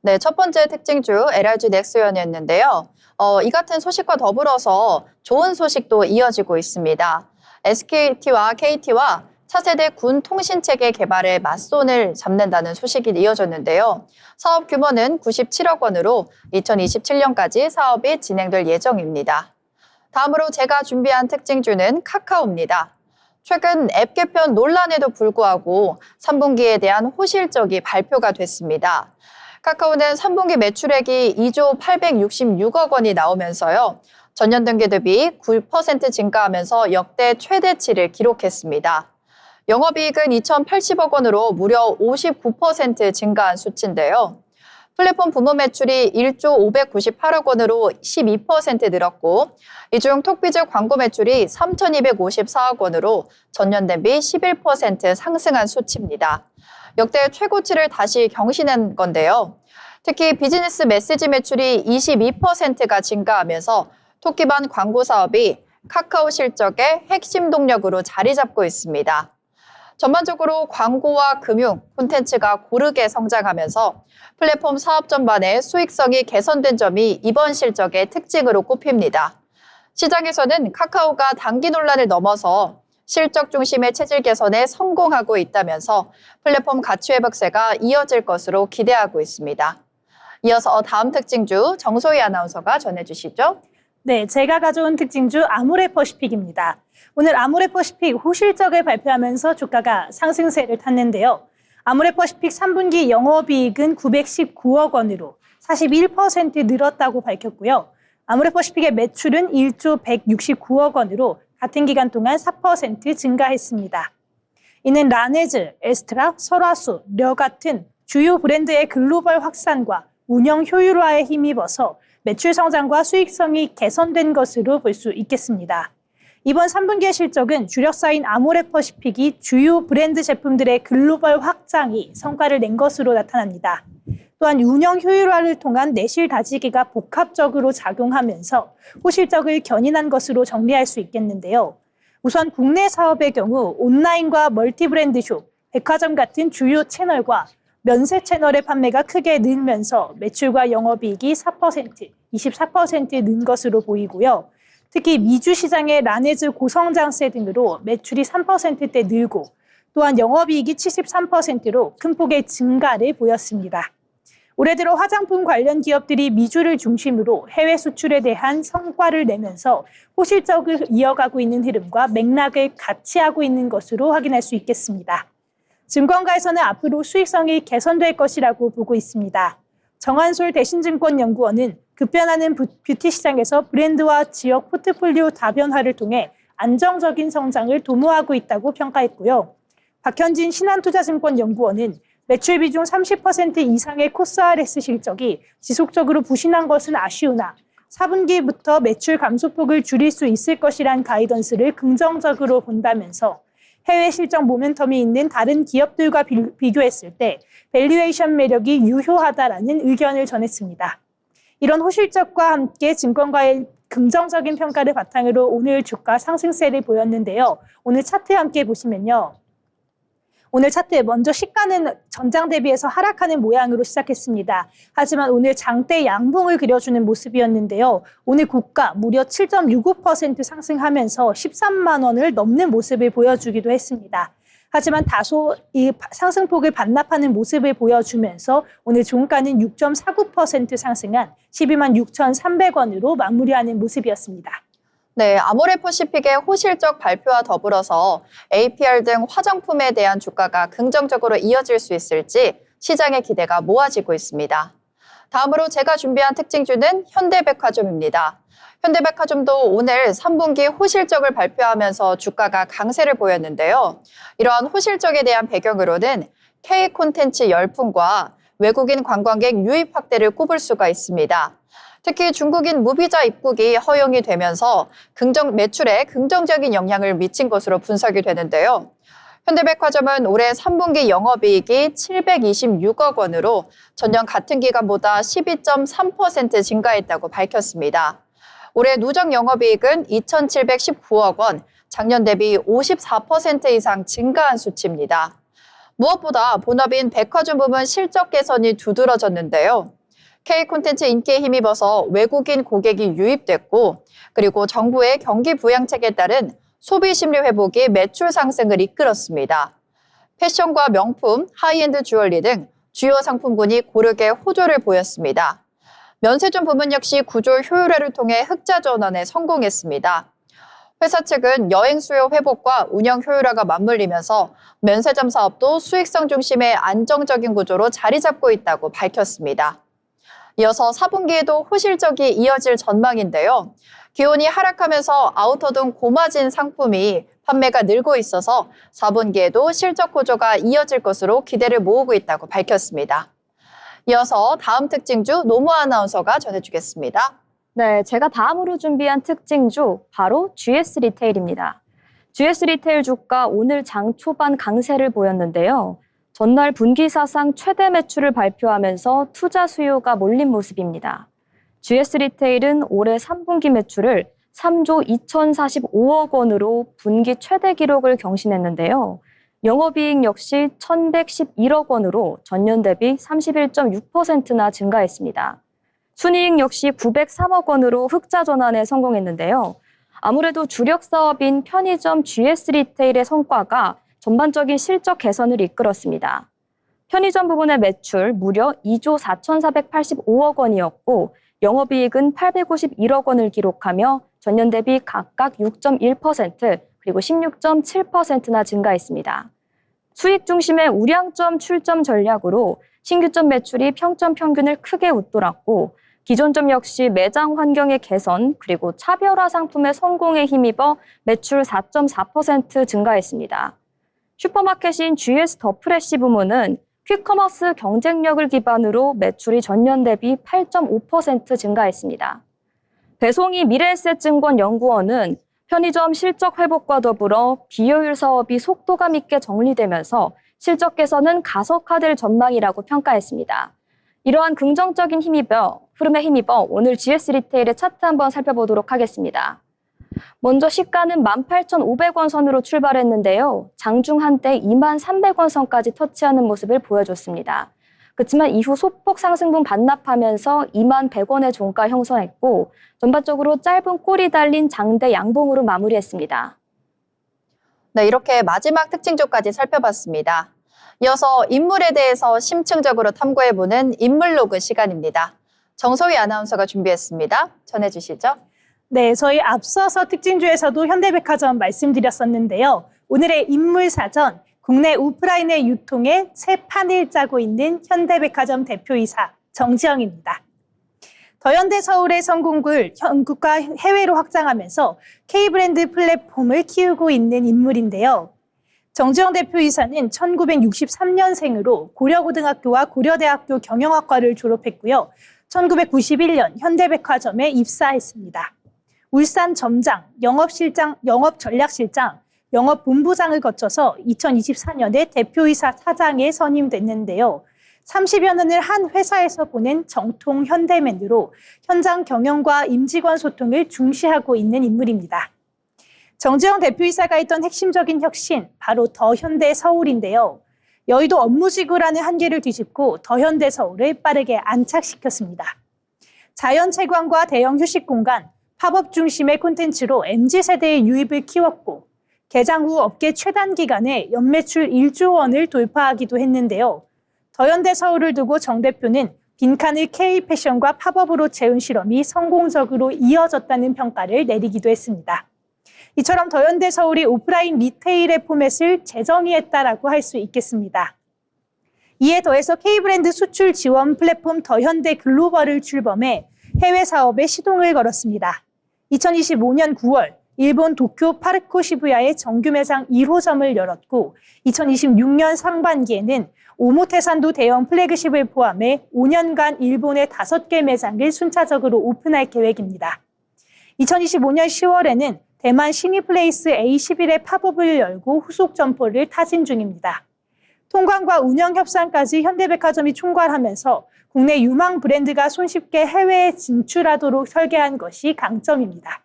네, 첫 번째 특징주 LIG 넥스원이었는데요. 이 같은 소식과 더불어서 좋은 소식도 이어지고 있습니다. SKT와 KT와 차세대 군 통신체계 개발에 맞손을 잡는다는 소식이 이어졌는데요. 사업 규모는 97억 원으로 2027년까지 사업이 진행될 예정입니다. 다음으로 제가 준비한 특징주는 카카오입니다. 최근 앱 개편 논란에도 불구하고 3분기에 대한 호실적이 발표가 됐습니다. 카카오는 3분기 매출액이 2조 866억 원이 나오면서요. 전년 동기 대비 9% 증가하면서 역대 최대치를 기록했습니다. 영업이익은 2,080억 원으로 무려 59% 증가한 수치인데요. 플랫폼 부문 매출이 1조 598억 원으로 12% 늘었고 이 중 톡비즈 광고 매출이 3,254억 원으로 전년 대비 11% 상승한 수치입니다. 역대 최고치를 다시 경신한 건데요. 특히 비즈니스 메시지 매출이 22%가 증가하면서 톡 기반 광고 사업이 카카오 실적의 핵심 동력으로 자리 잡고 있습니다. 전반적으로 광고와 금융, 콘텐츠가 고르게 성장하면서 플랫폼 사업 전반의 수익성이 개선된 점이 이번 실적의 특징으로 꼽힙니다. 시장에서는 카카오가 단기 논란을 넘어서 실적 중심의 체질 개선에 성공하고 있다면서 플랫폼 가치 회복세가 이어질 것으로 기대하고 있습니다. 이어서 다음 특징주 정소희 아나운서가 전해주시죠. 네, 제가 가져온 특징주 아모레퍼시픽입니다. 오늘 아모레퍼시픽 호실적을 발표하면서 주가가 상승세를 탔는데요. 아모레퍼시픽 3분기 영업이익은 919억 원으로 41% 늘었다고 밝혔고요. 아모레퍼시픽의 매출은 1조 169억 원으로 같은 기간 동안 4% 증가했습니다. 이는 라네즈, 에스트라, 설화수, 려 같은 주요 브랜드의 글로벌 확산과 운영 효율화에 힘입어서 매출 성장과 수익성이 개선된 것으로 볼 수 있겠습니다. 이번 3분기의 실적은 주력사인 아모레퍼시픽이 주요 브랜드 제품들의 글로벌 확장이 성과를 낸 것으로 나타납니다. 또한 운영 효율화를 통한 내실 다지기가 복합적으로 작용하면서 호실적을 견인한 것으로 정리할 수 있겠는데요. 우선 국내 사업의 경우 온라인과 멀티브랜드 숍, 백화점 같은 주요 채널과 면세 채널의 판매가 크게 늘면서 매출과 영업이익이 4%, 24% 는 것으로 보이고요. 특히 미주 시장의 라네즈 고성장세 등으로 매출이 3%대 늘고 또한 영업이익이 73%로 큰 폭의 증가를 보였습니다. 올해 들어 화장품 관련 기업들이 미주를 중심으로 해외 수출에 대한 성과를 내면서 호실적을 이어가고 있는 흐름과 맥락을 같이 하고 있는 것으로 확인할 수 있겠습니다. 증권가에서는 앞으로 수익성이 개선될 것이라고 보고 있습니다. 정한솔 대신증권연구원은 급변하는 뷰티 시장에서 브랜드와 지역 포트폴리오 다변화를 통해 안정적인 성장을 도모하고 있다고 평가했고요. 박현진 신한투자증권연구원은 매출 비중 30% 이상의 코스RS 실적이 지속적으로 부진한 것은 아쉬우나 4분기부터 매출 감소폭을 줄일 수 있을 것이란 가이던스를 긍정적으로 본다면서 해외 실적 모멘텀이 있는 다른 기업들과 비교했을 때 밸류에이션 매력이 유효하다라는 의견을 전했습니다. 이런 호실적과 함께 증권가의 긍정적인 평가를 바탕으로 오늘 주가 상승세를 보였는데요. 오늘 차트 함께 보시면요. 오늘 차트 먼저 시가는 전장 대비해서 하락하는 모양으로 시작했습니다. 하지만 오늘 장대 양봉을 그려주는 모습이었는데요. 오늘 고가 무려 7.65% 상승하면서 13만 원을 넘는 모습을 보여주기도 했습니다. 하지만 다소 이 상승폭을 반납하는 모습을 보여주면서 오늘 종가는 6.49% 상승한 12만 6,300원으로 마무리하는 모습이었습니다. 네, 아모레퍼시픽의 호실적 발표와 더불어서 APR 등 화장품에 대한 주가가 긍정적으로 이어질 수 있을지 시장의 기대가 모아지고 있습니다. 다음으로 제가 준비한 특징주는 현대백화점입니다. 현대백화점도 오늘 3분기 호실적을 발표하면서 주가가 강세를 보였는데요. 이러한 호실적에 대한 배경으로는 K콘텐츠 열풍과 외국인 관광객 유입 확대를 꼽을 수가 있습니다. 특히 중국인 무비자 입국이 허용이 되면서 매출에 긍정적인 영향을 미친 것으로 분석이 되는데요. 현대백화점은 올해 3분기 영업이익이 726억 원으로 전년 같은 기간보다 12.3% 증가했다고 밝혔습니다. 올해 누적 영업이익은 2,719억 원, 작년 대비 54% 이상 증가한 수치입니다. 무엇보다 본업인 백화점 부문 실적 개선이 두드러졌는데요. K콘텐츠 인기에 힘입어서 외국인 고객이 유입됐고, 그리고 정부의 경기 부양책에 따른 소비 심리 회복이 매출 상승을 이끌었습니다. 패션과 명품, 하이엔드 주얼리 등 주요 상품군이 고르게 호조를 보였습니다. 면세점 부문 역시 구조 효율화를 통해 흑자 전환에 성공했습니다. 회사 측은 여행 수요 회복과 운영 효율화가 맞물리면서 면세점 사업도 수익성 중심의 안정적인 구조로 자리 잡고 있다고 밝혔습니다. 이어서 4분기에도 호실적이 이어질 전망인데요. 기온이 하락하면서 아우터 등 고마진 상품이 판매가 늘고 있어서 4분기에도 실적 호조가 이어질 것으로 기대를 모으고 있다고 밝혔습니다. 이어서 다음 특징주 노무아 아나운서가 전해주겠습니다. 네, 제가 다음으로 준비한 특징주 바로 GS 리테일입니다. GS 리테일 주가 오늘 장 초반 강세를 보였는데요. 전날 분기 사상 최대 매출을 발표하면서 투자 수요가 몰린 모습입니다. GS 리테일은 올해 3분기 매출을 3조 2,045억 원으로 분기 최대 기록을 경신했는데요. 영업이익 역시 1,111억 원으로 전년 대비 31.6%나 증가했습니다. 순이익 역시 903억 원으로 흑자 전환에 성공했는데요. 아무래도 주력 사업인 편의점 GS 리테일의 성과가 전반적인 실적 개선을 이끌었습니다. 편의점 부분의 매출 무려 2조 4,485억 원이었고 영업이익은 851억 원을 기록하며 전년 대비 각각 6.1% 그리고 16.7%나 증가했습니다. 수익 중심의 우량점 출점 전략으로 신규점 매출이 평점 평균을 크게 웃돌았고 기존점 역시 매장 환경의 개선 그리고 차별화 상품의 성공에 힘입어 매출 4.4% 증가했습니다. 슈퍼마켓인 GS 더 프레시 부문은 퀵커머스 경쟁력을 기반으로 매출이 전년 대비 8.5% 증가했습니다. 배송이 미래에셋증권연구원은 편의점 실적 회복과 더불어 비효율 사업이 속도감 있게 정리되면서 실적 개선은 가속화될 전망이라고 평가했습니다. 이러한 긍정적인 흐름에 힘입어 오늘 GS 리테일의 차트 한번 살펴보도록 하겠습니다. 먼저 시가는 18,500원 선으로 출발했는데요. 장중 한때 23,300원 선까지 터치하는 모습을 보여줬습니다. 그렇지만 이후 소폭 상승분 반납하면서 21,100원의 종가 형성했고 전반적으로 짧은 꼬리 달린 장대 양봉으로 마무리했습니다. 네, 이렇게 마지막 특징주까지 살펴봤습니다. 이어서 인물에 대해서 심층적으로 탐구해보는 인물로그 시간입니다. 정소희 아나운서가 준비했습니다. 전해주시죠. 네, 저희 앞서서 특징주에서도 현대백화점 말씀드렸었는데요. 오늘의 인물사전, 국내 오프라인의 유통에 새 판을 짜고 있는 현대백화점 대표이사 정지영입니다. 더현대 서울의 성공을 전국과 해외로 확장하면서 K브랜드 플랫폼을 키우고 있는 인물인데요. 정지영 대표이사는 1963년생으로 고려고등학교와 고려대학교 경영학과를 졸업했고요. 1991년 현대백화점에 입사했습니다. 울산 점장, 영업실장, 영업전략실장, 영업본부장을 거쳐서 2024년에 대표이사 사장에 선임됐는데요. 30여 년을 한 회사에서 보낸 정통 현대맨으로 현장 경영과 임직원 소통을 중시하고 있는 인물입니다. 정지영 대표이사가 했던 핵심적인 혁신, 바로 더현대 서울인데요. 여의도 업무지구라는 한계를 뒤집고 더현대 서울을 빠르게 안착시켰습니다. 자연채광과 대형 휴식 공간, 팝업 중심의 콘텐츠로 MZ세대의 유입을 키웠고 개장 후 업계 최단 기간에 연매출 1조 원을 돌파하기도 했는데요. 더현대 서울을 두고 정 대표는 빈칸을 K패션과 팝업으로 채운 실험이 성공적으로 이어졌다는 평가를 내리기도 했습니다. 이처럼 더현대 서울이 오프라인 리테일의 포맷을 재정의했다라고 할 수 있겠습니다. 이에 더해서 K브랜드 수출 지원 플랫폼 더현대 글로벌을 출범해 해외 사업에 시동을 걸었습니다. 2025년 9월 일본 도쿄 파르코 시부야에 정규 매장 1호점을 열었고 2026년 상반기에는 오모테산도 대형 플래그십을 포함해 5년간 일본의 5개 매장을 순차적으로 오픈할 계획입니다. 2025년 10월에는 대만 시니플레이스 A11의 팝업을 열고 후속 점포를 타진 중입니다. 통관과 운영 협상까지 현대백화점이 총괄하면서 국내 유망 브랜드가 손쉽게 해외에 진출하도록 설계한 것이 강점입니다.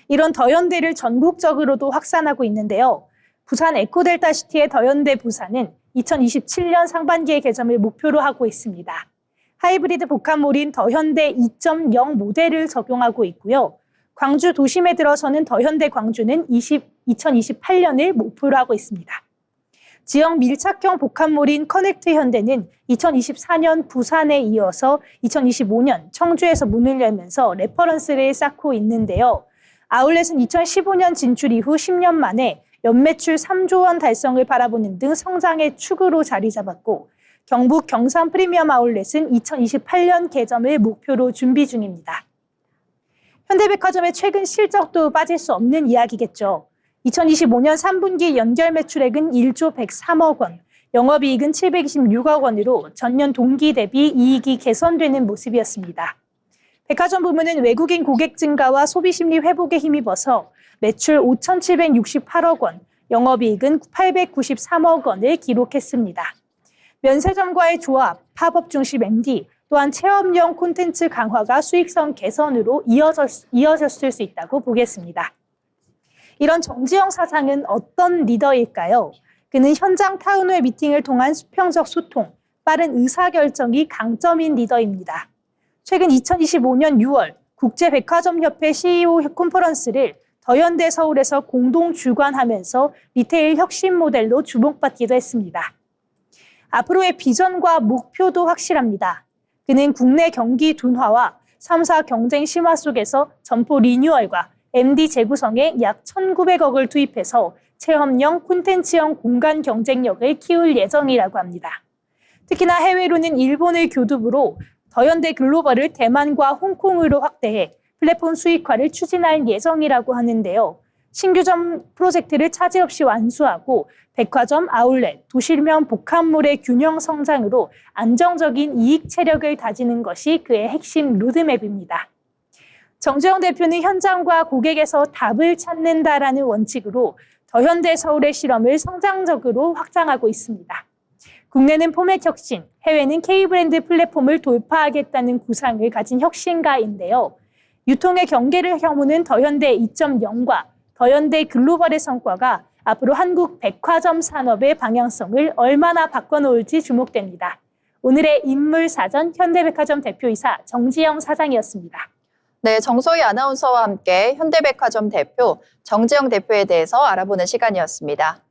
이런 더현대를 전국적으로도 확산하고 있는데요. 부산 에코델타시티의 더현대 부산은 2027년 상반기에 개점을 목표로 하고 있습니다. 하이브리드 복합몰인 더현대 2.0 모델을 적용하고 있고요. 광주 도심에 들어서는 더현대 광주는 2028년을 목표로 하고 있습니다. 지역 밀착형 복합몰인 커넥트 현대는 2024년 부산에 이어서 2025년 청주에서 문을 열면서 레퍼런스를 쌓고 있는데요. 아울렛은 2015년 진출 이후 10년 만에 연매출 3조 원 달성을 바라보는 등 성장의 축으로 자리 잡았고 경북 경산 프리미엄 아울렛은 2028년 개점을 목표로 준비 중입니다. 현대백화점의 최근 실적도 빠질 수 없는 이야기겠죠. 2025년 3분기 연결 매출액은 1조 103억 원, 영업이익은 726억 원으로 전년 동기 대비 이익이 개선되는 모습이었습니다. 백화점 부문은 외국인 고객 증가와 소비심리 회복에 힘입어서 매출 5,768억 원, 영업이익은 893억 원을 기록했습니다. 면세점과의 조합, 팝업 중심 MD, 또한 체험형 콘텐츠 강화가 수익성 개선으로 이어졌을 수 있다고 보겠습니다. 이런 정지영 사장은 어떤 리더일까요? 그는 현장 타운회 미팅을 통한 수평적 소통, 빠른 의사결정이 강점인 리더입니다. 최근 2025년 6월 국제백화점협회 CEO 컨퍼런스를 더현대 서울에서 공동 주관하면서 리테일 혁신 모델로 주목받기도 했습니다. 앞으로의 비전과 목표도 확실합니다. 그는 국내 경기 둔화와 3사 경쟁 심화 속에서 점포 리뉴얼과 MD 재구성에 약 1,900억을 투입해서 체험형 콘텐츠형 공간 경쟁력을 키울 예정이라고 합니다. 특히나 해외로는 일본을 교두부로 더현대 글로벌을 대만과 홍콩으로 확대해 플랫폼 수익화를 추진할 예정이라고 하는데요. 신규점 프로젝트를 차질 없이 완수하고 백화점, 아울렛, 도시명 복합몰의 균형 성장으로 안정적인 이익 체력을 다지는 것이 그의 핵심 로드맵입니다. 정지영 대표는 현장과 고객에서 답을 찾는다라는 원칙으로 더현대 서울의 실험을 성장적으로 확장하고 있습니다. 국내는 포맷 혁신, 해외는 K브랜드 플랫폼을 돌파하겠다는 구상을 가진 혁신가인데요. 유통의 경계를 허무는 더현대 2.0과 더현대 글로벌의 성과가 앞으로 한국 백화점 산업의 방향성을 얼마나 바꿔놓을지 주목됩니다. 오늘의 인물사전 현대백화점 대표이사 정지영 사장이었습니다. 네, 정소희 아나운서와 함께 현대백화점 대표 정지영 대표에 대해서 알아보는 시간이었습니다.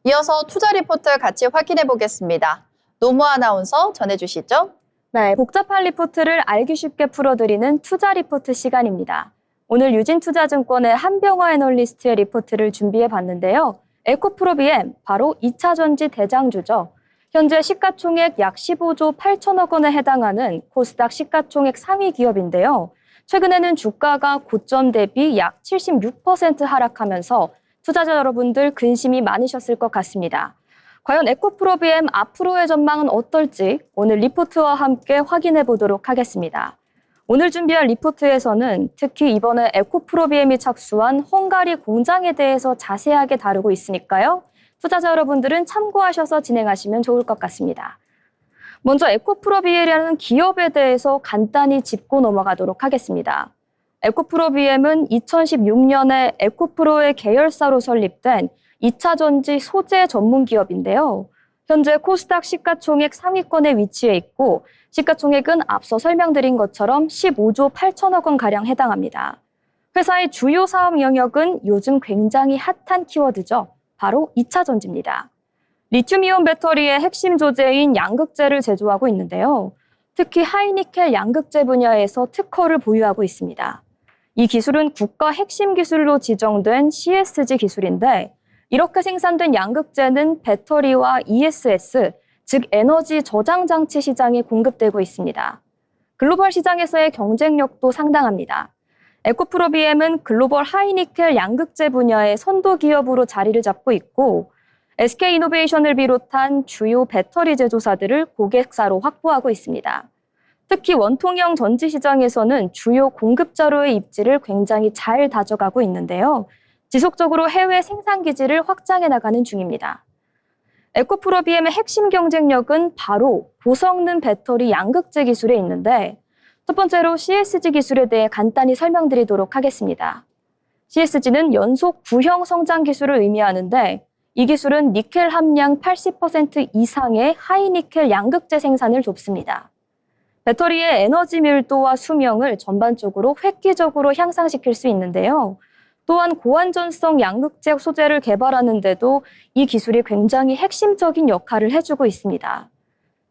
이어서 투자 리포트 같이 확인해 보겠습니다. 노무 아나운서 전해주시죠. 네, 복잡한 리포트를 알기 쉽게 풀어드리는 투자 리포트 시간입니다. 오늘 유진투자증권의 한병화 애널리스트의 리포트를 준비해 봤는데요. 에코프로비엠, 바로 2차 전지 대장주죠. 현재 시가총액 약 15조 8천억 원에 해당하는 코스닥 시가총액 상위 기업인데요. 최근에는 주가가 고점 대비 약 76% 하락하면서 투자자 여러분들 근심이 많으셨을 것 같습니다. 과연 에코프로비엠 앞으로의 전망은 어떨지 오늘 리포트와 함께 확인해 보도록 하겠습니다. 오늘 준비한 리포트에서는 특히 이번에 에코프로비엠이 착수한 헝가리 공장에 대해서 자세하게 다루고 있으니까요. 투자자 여러분들은 참고하셔서 진행하시면 좋을 것 같습니다. 먼저 에코프로비엠이라는 기업에 대해서 간단히 짚고 넘어가도록 하겠습니다. 에코프로비엠은 2016년에 에코프로의 계열사로 설립된 2차 전지 소재 전문 기업인데요. 현재 코스닥 시가총액 상위권에 위치해 있고 시가총액은 앞서 설명드린 것처럼 15조 8천억 원가량 해당합니다. 회사의 주요 사업 영역은 요즘 굉장히 핫한 키워드죠. 바로 2차 전지입니다. 리튬이온 배터리의 핵심 조제인 양극재를 제조하고 있는데요. 특히 하이니켈 양극재 분야에서 특허를 보유하고 있습니다. 이 기술은 국가 핵심 기술로 지정된 CSG 기술인데 이렇게 생산된 양극재는 배터리와 ESS, 즉 에너지 저장 장치 시장에 공급되고 있습니다. 글로벌 시장에서의 경쟁력도 상당합니다. 에코프로비엠은 글로벌 하이니켈 양극재 분야의 선도 기업으로 자리를 잡고 있고 SK이노베이션을 비롯한 주요 배터리 제조사들을 고객사로 확보하고 있습니다. 특히 원통형 전지 시장에서는 주요 공급자로의 입지를 굉장히 잘 다져가고 있는데요. 지속적으로 해외 생산 기지를 확장해 나가는 중입니다. 에코프로비엠의 핵심 경쟁력은 바로 고성능 배터리 양극재 기술에 있는데 첫 번째로 CSG 기술에 대해 간단히 설명드리도록 하겠습니다. CSG는 연속 구형 성장 기술을 의미하는데 이 기술은 니켈 함량 80% 이상의 하이니켈 양극재 생산을 돕습니다. 배터리의 에너지 밀도와 수명을 전반적으로 획기적으로 향상시킬 수 있는데요. 또한 고안전성 양극재 소재를 개발하는 데도 이 기술이 굉장히 핵심적인 역할을 해주고 있습니다.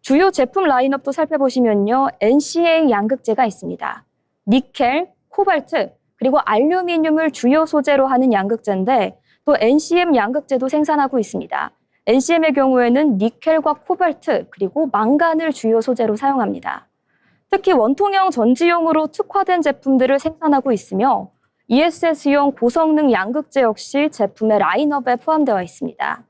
주요 제품 라인업도 살펴보시면요. NCA 양극재가 있습니다. 니켈, 코발트, 그리고 알루미늄을 주요 소재로 하는 양극재인데 또 NCM 양극재도 생산하고 있습니다. NCM의 경우에는 니켈과 코발트, 그리고 망간을 주요 소재로 사용합니다. 특히 원통형 전지용으로 특화된 제품들을 생산하고 있으며 ESS용 고성능 양극재 역시 제품의 라인업에 포함되어 있습니다.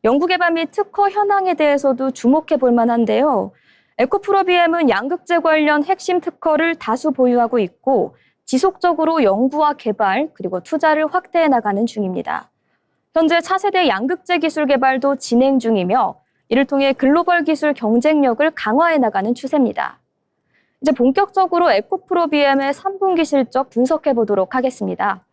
연구개발 및 특허 현황에 대해서도 주목해 볼 만한데요. 에코프로비엠은 양극재 관련 핵심 특허를 다수 보유하고 있고 지속적으로 연구와 개발 그리고 투자를 확대해 나가는 중입니다. 현재 차세대 양극재 기술 개발도 진행 중이며 이를 통해 글로벌 기술 경쟁력을 강화해 나가는 추세입니다. 이제 본격적으로 에코프로비엠의 3분기 실적 분석해 보도록 하겠습니다.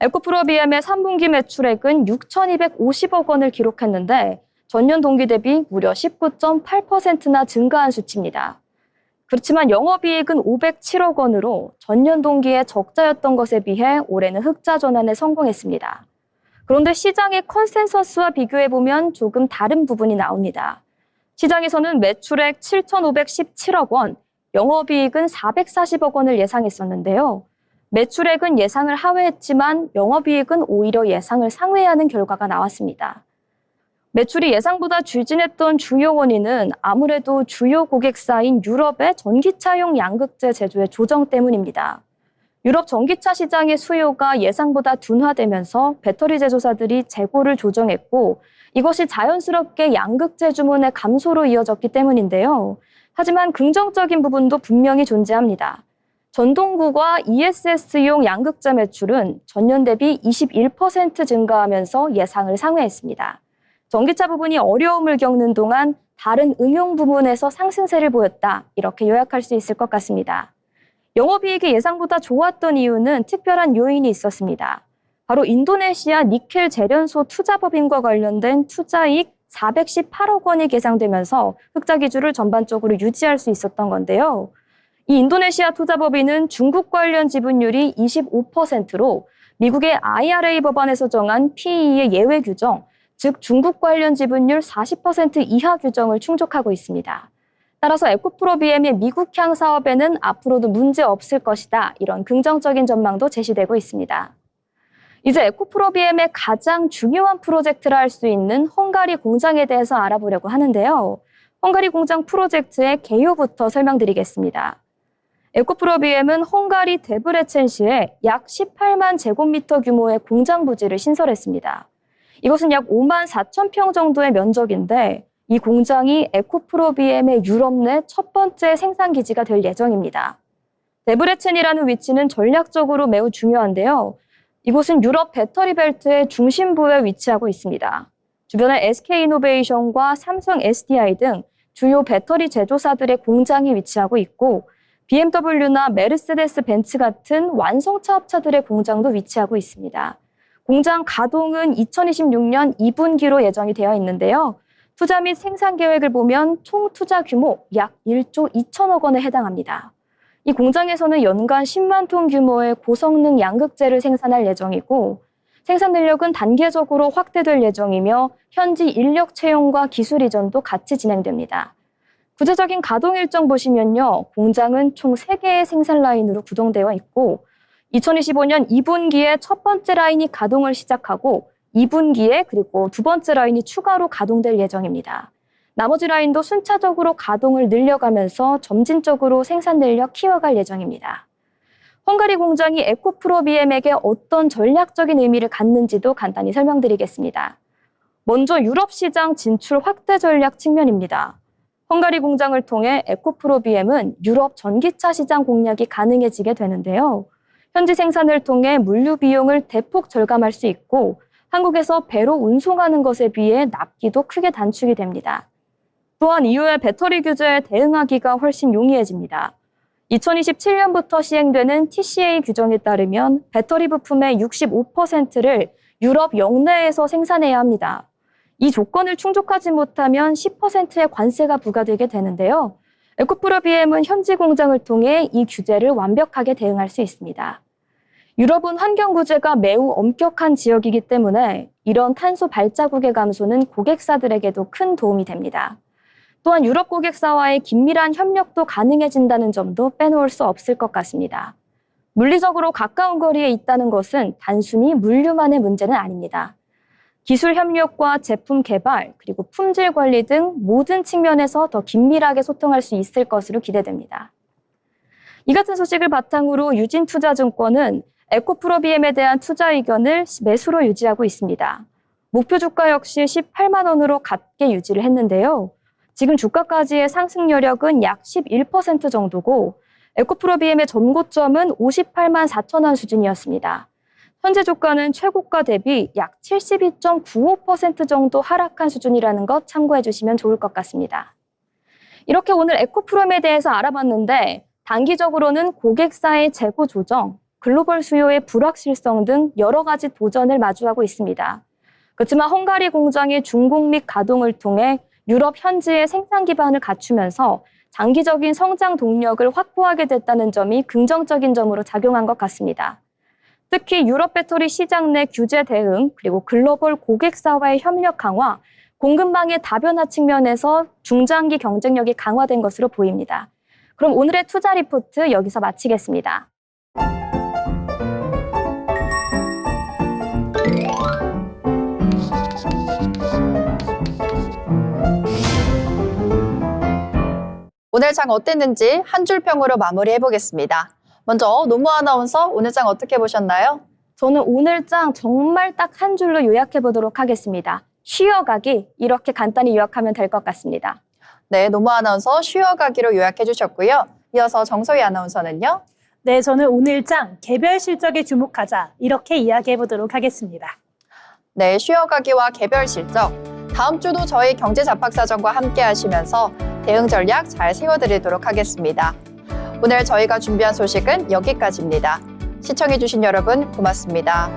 에코프로비엠의 3분기 매출액은 6,250억 원을 기록했는데 전년 동기 대비 무려 19.8%나 증가한 수치입니다. 그렇지만 영업이익은 507억 원으로 전년 동기에 적자였던 것에 비해 올해는 흑자 전환에 성공했습니다. 그런데 시장의 컨센서스와 비교해보면 조금 다른 부분이 나옵니다. 시장에서는 매출액 7,517억 원, 영업이익은 440억 원을 예상했었는데요. 매출액은 예상을 하회했지만 영업이익은 오히려 예상을 상회하는 결과가 나왔습니다. 매출이 예상보다 추진했던 주요 원인은 아무래도 주요 고객사인 유럽의 전기차용 양극재 제조의 조정 때문입니다. 유럽 전기차 시장의 수요가 예상보다 둔화되면서 배터리 제조사들이 재고를 조정했고 이것이 자연스럽게 양극재 주문의 감소로 이어졌기 때문인데요. 하지만 긍정적인 부분도 분명히 존재합니다. 전동구와 ESS용 양극재 매출은 전년 대비 21% 증가하면서 예상을 상회했습니다. 전기차 부분이 어려움을 겪는 동안 다른 응용 부문에서 상승세를 보였다. 이렇게 요약할 수 있을 것 같습니다. 영업이익이 예상보다 좋았던 이유는 특별한 요인이 있었습니다. 바로 인도네시아 니켈 재련소 투자법인과 관련된 투자이익 418억 원이 계상되면서 흑자 기준을 전반적으로 유지할 수 있었던 건데요. 이 인도네시아 투자법인은 중국 관련 지분율이 25%로 미국의 IRA 법안에서 정한 PE의 예외 규정, 즉 중국 관련 지분율 40% 이하 규정을 충족하고 있습니다. 따라서 에코프로비엠의 미국향 사업에는 앞으로도 문제 없을 것이다. 이런 긍정적인 전망도 제시되고 있습니다. 이제 에코프로비엠의 가장 중요한 프로젝트라 할 수 있는 헝가리 공장에 대해서 알아보려고 하는데요. 헝가리 공장 프로젝트의 개요부터 설명드리겠습니다. 에코프로비엠은 헝가리 데브레첸시에 약 18만 제곱미터 규모의 공장 부지를 신설했습니다. 이것은 약 5만 4천 평 정도의 면적인데 이 공장이 에코프로비엠의 유럽 내 첫 번째 생산기지가 될 예정입니다. 데브레첸이라는 위치는 전략적으로 매우 중요한데요. 이곳은 유럽 배터리 벨트의 중심부에 위치하고 있습니다. 주변에 SK이노베이션과 삼성 SDI 등 주요 배터리 제조사들의 공장이 위치하고 있고 BMW나 메르세데스 벤츠 같은 완성차 업체들의 공장도 위치하고 있습니다. 공장 가동은 2026년 2분기로 예정이 되어 있는데요. 투자 및 생산 계획을 보면 총 투자 규모 약 1조 2천억 원에 해당합니다. 이 공장에서는 연간 10만 톤 규모의 고성능 양극재를 생산할 예정이고 생산 능력은 단계적으로 확대될 예정이며 현지 인력 채용과 기술 이전도 같이 진행됩니다. 구체적인 가동 일정 보시면요. 공장은 총 3개의 생산 라인으로 구동되어 있고 2025년 2분기에 첫 번째 라인이 가동을 시작하고 2분기에 그리고 두 번째 라인이 추가로 가동될 예정입니다. 나머지 라인도 순차적으로 가동을 늘려가면서 점진적으로 생산 능력 키워갈 예정입니다. 헝가리 공장이 에코프로비엠에게 어떤 전략적인 의미를 갖는지도 간단히 설명드리겠습니다. 먼저 유럽 시장 진출 확대 전략 측면입니다. 헝가리 공장을 통해 에코프로비엠은 유럽 전기차 시장 공략이 가능해지게 되는데요. 현지 생산을 통해 물류 비용을 대폭 절감할 수 있고 한국에서 배로 운송하는 것에 비해 납기도 크게 단축이 됩니다. 또한 이후에 배터리 규제에 대응하기가 훨씬 용이해집니다. 2027년부터 시행되는 TCA 규정에 따르면 배터리 부품의 65%를 유럽 영내에서 생산해야 합니다. 이 조건을 충족하지 못하면 10%의 관세가 부과되게 되는데요. 에코프로비엠은 현지 공장을 통해 이 규제를 완벽하게 대응할 수 있습니다. 유럽은 환경 구제가 매우 엄격한 지역이기 때문에 이런 탄소 발자국의 감소는 고객사들에게도 큰 도움이 됩니다. 또한 유럽 고객사와의 긴밀한 협력도 가능해진다는 점도 빼놓을 수 없을 것 같습니다. 물리적으로 가까운 거리에 있다는 것은 단순히 물류만의 문제는 아닙니다. 기술 협력과 제품 개발, 그리고 품질 관리 등 모든 측면에서 더 긴밀하게 소통할 수 있을 것으로 기대됩니다. 이 같은 소식을 바탕으로 유진투자증권은 에코프로비엠에 대한 투자 의견을 매수로 유지하고 있습니다. 목표 주가 역시 18만 원으로 같게 유지를 했는데요. 지금 주가까지의 상승 여력은 약 11% 정도고 에코프로비엠의 전고점은 58만 4천 원 수준이었습니다. 현재 주가는 최고가 대비 약 72.95% 정도 하락한 수준이라는 것 참고해 주시면 좋을 것 같습니다. 이렇게 오늘 에코프롬에 대해서 알아봤는데 단기적으로는 고객사의 재고 조정, 글로벌 수요의 불확실성 등 여러 가지 도전을 마주하고 있습니다. 그렇지만 헝가리 공장의 중국 및 가동을 통해 유럽 현지의 생산 기반을 갖추면서 장기적인 성장 동력을 확보하게 됐다는 점이 긍정적인 점으로 작용한 것 같습니다. 특히 유럽 배터리 시장 내 규제 대응, 그리고 글로벌 고객사와의 협력 강화, 공급망의 다변화 측면에서 중장기 경쟁력이 강화된 것으로 보입니다. 그럼 오늘의 투자 리포트 여기서 마치겠습니다. 오늘 장 어땠는지 한 줄 평으로 마무리해보겠습니다. 먼저 노무 아나운서 오늘 장 어떻게 보셨나요? 저는 오늘 장 정말 딱 한 줄로 요약해 보도록 하겠습니다. 쉬어가기, 이렇게 간단히 요약하면 될 것 같습니다. 네, 노무 아나운서 쉬어가기로 요약해 주셨고요. 이어서 정소희 아나운서는요? 네, 저는 오늘 장 개별 실적에 주목하자 이렇게 이야기해 보도록 하겠습니다. 네, 쉬어가기와 개별 실적. 다음 주도 저희 경제잡학사전과 함께 하시면서 대응 전략 잘 세워드리도록 하겠습니다. 오늘 저희가 준비한 소식은 여기까지입니다. 시청해주신 여러분 고맙습니다.